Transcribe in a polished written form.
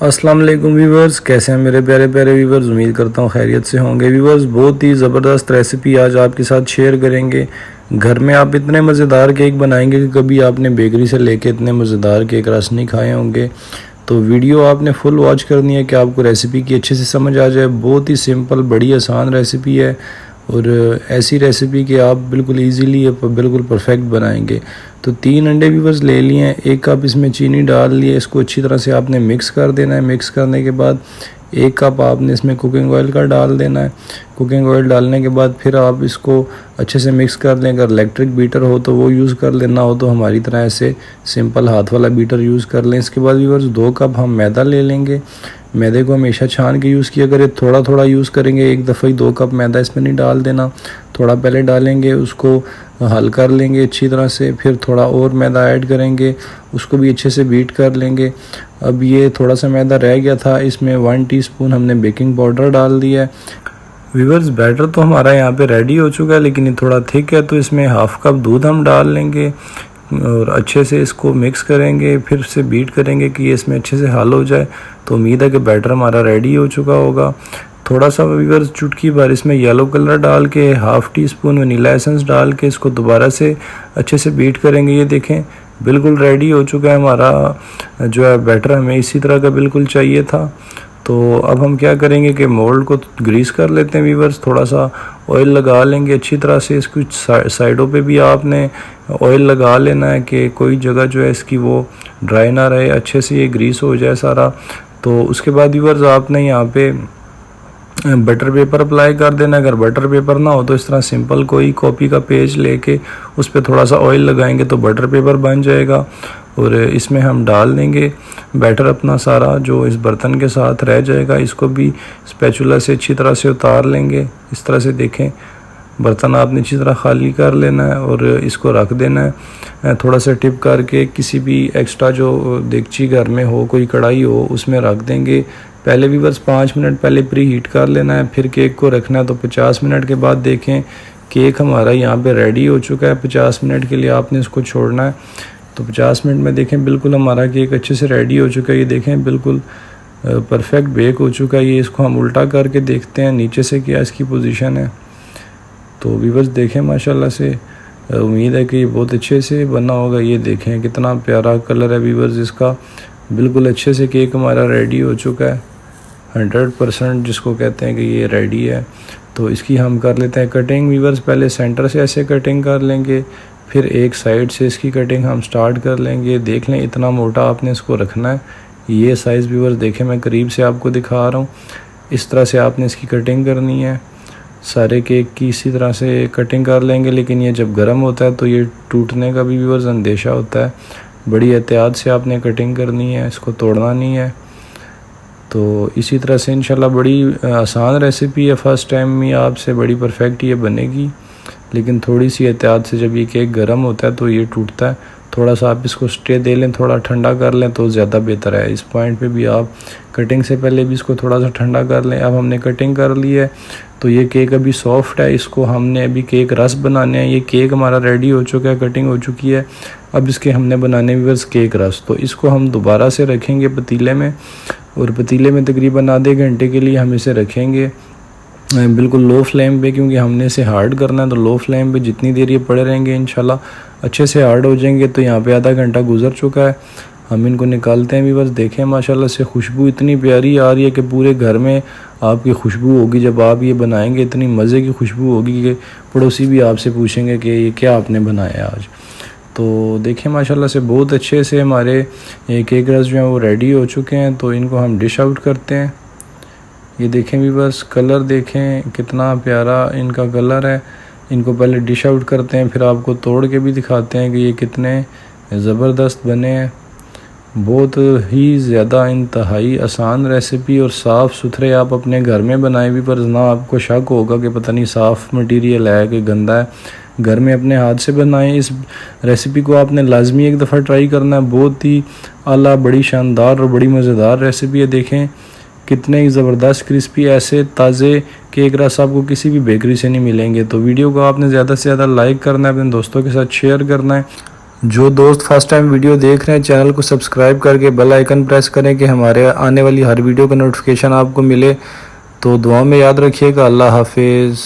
अस्सलाम वालेकुम व्यूवर्स, कैसे हैं मेरे प्यारे प्यारे व्यूवर्स। उम्मीद करता हूँ खैरियत से होंगे व्यूवर्स। बहुत ही ज़बरदस्त रेसिपी आज आपके साथ शेयर करेंगे। घर में आप इतने मज़ेदार केक बनाएंगे कि कभी आपने बेकरी से लेके इतने मज़ेदार केक रस नहीं खाए होंगे। तो वीडियो आपने फुल वॉच करनी है कि आपको रेसिपी की अच्छे से समझ आ जाए। बहुत ही सिंपल, बड़ी आसान रेसिपी है और ऐसी रेसिपी कि आप बिल्कुल इजीली बिल्कुल परफेक्ट बनाएंगे। तो 3 अंडे भी बस ले लिए हैं, 1 कप इसमें चीनी डाल लिए। इसको अच्छी तरह से आपने मिक्स कर देना है। मिक्स करने के बाद 1 कप आपने इसमें कुकिंग ऑयल का डाल देना है। कुकिंग ऑयल डालने के बाद फिर आप इसको अच्छे से मिक्स कर लें। अगर इलेक्ट्रिक बीटर हो तो वो यूज़ कर लेना, हो तो हमारी तरह ऐसे सिंपल हाथ वाला बीटर यूज़ कर लें। इसके बाद व्यूअर्स 2 कप हम मैदा ले लेंगे। मैदे को हमेशा छान के यूज़ किया करें। थोड़ा थोड़ा यूज़ करेंगे, एक दफ़ा ही 2 कप मैदा इसमें नहीं डाल देना। थोड़ा पहले डालेंगे, उसको हल कर लेंगे अच्छी तरह से, फिर थोड़ा और मैदा ऐड करेंगे, उसको भी अच्छे से बीट कर लेंगे। अब ये थोड़ा सा मैदा रह गया था, इसमें 1 टीस्पून हमने बेकिंग पाउडर डाल दिया है। व्यूअर्स बैटर तो हमारा यहाँ पे रेडी हो चुका है, लेकिन ये थोड़ा थिक है तो इसमें हाफ कप दूध हम डाल लेंगे और अच्छे से इसको मिक्स करेंगे। फिर से बीट करेंगे कि ये इसमें अच्छे से हल हो जाए। तो उम्मीद है कि बैटर हमारा रेडी हो चुका होगा। थोड़ा सा व्यूअर्स चुटकी भर इसमें येलो कलर डाल के, half tea spoon vanilla essence डाल के इसको दोबारा से अच्छे से बीट करेंगे। ये देखें बिल्कुल रेडी हो चुका है हमारा जो है बैटर। हमें इसी तरह का बिल्कुल चाहिए था। तो अब हम क्या करेंगे कि मोल्ड को ग्रीस कर लेते हैं व्यूअर्स। थोड़ा सा ऑयल लगा लेंगे अच्छी तरह से। इसकी साइडों पे भी आपने ऑयल लगा लेना है कि कोई जगह जो है इसकी वो ड्राई ना रहे, अच्छे से ये ग्रीस हो जाए सारा। तो उसके बाद व्यूअर्स आपने यहाँ पे बटर पेपर अप्लाई कर देना। अगर बटर पेपर ना हो तो इस तरह सिंपल कोई कॉपी का पेज लेके उस पर थोड़ा सा ऑयल लगाएंगे तो बटर पेपर बन जाएगा। और इसमें हम डाल देंगे बैटर अपना सारा जो इस बर्तन के साथ रह जाएगा। इसको भी स्पैचुला से अच्छी तरह से उतार लेंगे। इस तरह से देखें, बर्तन आपने अच्छी तरह खाली कर लेना है और इसको रख देना है। थोड़ा सा टिप करके किसी भी एक्स्ट्रा जो देगची घर में हो, कोई कढ़ाई हो, उसमें रख देंगे। पहले भी बस 5 मिनट पहले प्री हीट कर लेना है, फिर केक को रखना है। तो 50 मिनट के बाद देखें केक हमारा यहाँ पे रेडी हो चुका है। 50 मिनट के लिए आपने इसको छोड़ना है। तो 50 मिनट में देखें बिल्कुल हमारा केक अच्छे से रेडी हो चुका है। ये देखें बिल्कुल परफेक्ट बेक हो चुका है। ये इसको हम उल्टा करके देखते हैं नीचे से क्या इसकी पोजीशन है। तो व्यूअर्स देखें माशाल्लाह से, उम्मीद है कि ये बहुत अच्छे से बना होगा। ये देखें कितना प्यारा कलर है व्यूअर्स इसका। बिल्कुल अच्छे से केक हमारा रेडी हो चुका है। 100% जिसको कहते हैं कि ये रेडी है। तो इसकी हम कर लेते हैं कटिंग व्यूअर्स। पहले सेंटर से ऐसे कटिंग कर लेंगे, फिर एक साइड से इसकी कटिंग हम स्टार्ट कर लेंगे। देख लें इतना मोटा आपने इसको रखना है। ये साइज़ व्यूअर्स देखें, मैं करीब से आपको दिखा रहा हूँ। इस तरह से आपने इसकी कटिंग करनी है। सारे केक की इसी तरह से कटिंग कर लेंगे, लेकिन ये जब गर्म होता है तो ये टूटने का भी व्यूअर्स अंदेशा होता है। बड़ी एहतियात से आपने कटिंग करनी है, इसको तोड़ना नहीं है। तो इसी तरह से इंशाल्लाह बड़ी आसान रेसिपी है। फर्स्ट टाइम में आपसे बड़ी परफेक्ट ये बनेगी, लेकिन थोड़ी सी एहतियात से जब ये केक गर्म होता है तो ये टूटता है। थोड़ा सा आप इसको स्टे दे लें, थोड़ा ठंडा कर लें तो ज़्यादा बेहतर है। इस पॉइंट पे भी आप कटिंग से पहले भी इसको थोड़ा सा ठंडा कर लें। अब हमने कटिंग कर ली है तो ये केक अभी सॉफ्ट है। इसको हमने अभी केक रस बनाने हैं। ये केक हमारा रेडी हो चुका है, कटिंग हो चुकी है। अब इसके हमने बनाने बस केक रस। तो इसको हम दोबारा से रखेंगे पतीले में, और पतीले में तकरीबन आधे घंटे के लिए हम इसे रखेंगे बिल्कुल लो फ्लेम पे, क्योंकि हमने इसे हार्ड करना है। तो लो फ्लेम पे जितनी देर ये पड़े रहेंगे इंशाल्लाह अच्छे से हार्ड हो जाएंगे। तो यहाँ पे आधा घंटा गुजर चुका है। हम इनको निकालते हैं भी बस। देखें माशाल्लाह से खुशबू इतनी प्यारी आ रही है कि पूरे घर में आपकी खुशबू होगी। जब आप ये बनाएंगे इतनी मज़े की खुशबू होगी कि पड़ोसी भी आपसे पूछेंगे कि ये क्या आपने बनाया आज। तो देखें माशाल्लाह से बहुत अच्छे से हमारे केक रस जो हैं वो रेडी हो चुके हैं। तो इनको हम डिश आउट करते हैं। ये देखें भी बस, कलर देखें कितना प्यारा इनका कलर है। इनको पहले डिश आउट करते हैं, फिर आपको तोड़ के भी दिखाते हैं कि ये कितने ज़बरदस्त बने हैं। बहुत ही ज़्यादा इंतहाई आसान रेसिपी और साफ़ सुथरे आप अपने घर में बनाए भी, पर ना आपको शक होगा कि पता नहीं साफ़ मटेरियल है कि गंदा है। घर में अपने हाथ से बनाएं। इस रेसिपी को आपने लाजमी एक दफ़ा ट्राई करना है। बहुत ही आला, बड़ी शानदार और बड़ी मज़ेदार रेसिपी है। देखें कितने ही ज़बरदस्त क्रिस्पी ऐसे ताज़े केक रस आपको किसी भी बेकरी से नहीं मिलेंगे। तो वीडियो को आपने ज़्यादा से ज़्यादा लाइक करना है, अपने दोस्तों के साथ शेयर करना है। जो दोस्त फर्स्ट टाइम वीडियो देख रहे हैं चैनल को सब्सक्राइब करके बेल आइकन प्रेस करें कि हमारे आने वाली हर वीडियो का नोटिफिकेशन आपको मिले। तो दुआ में याद रखिएगा। अल्लाह हाफिज़।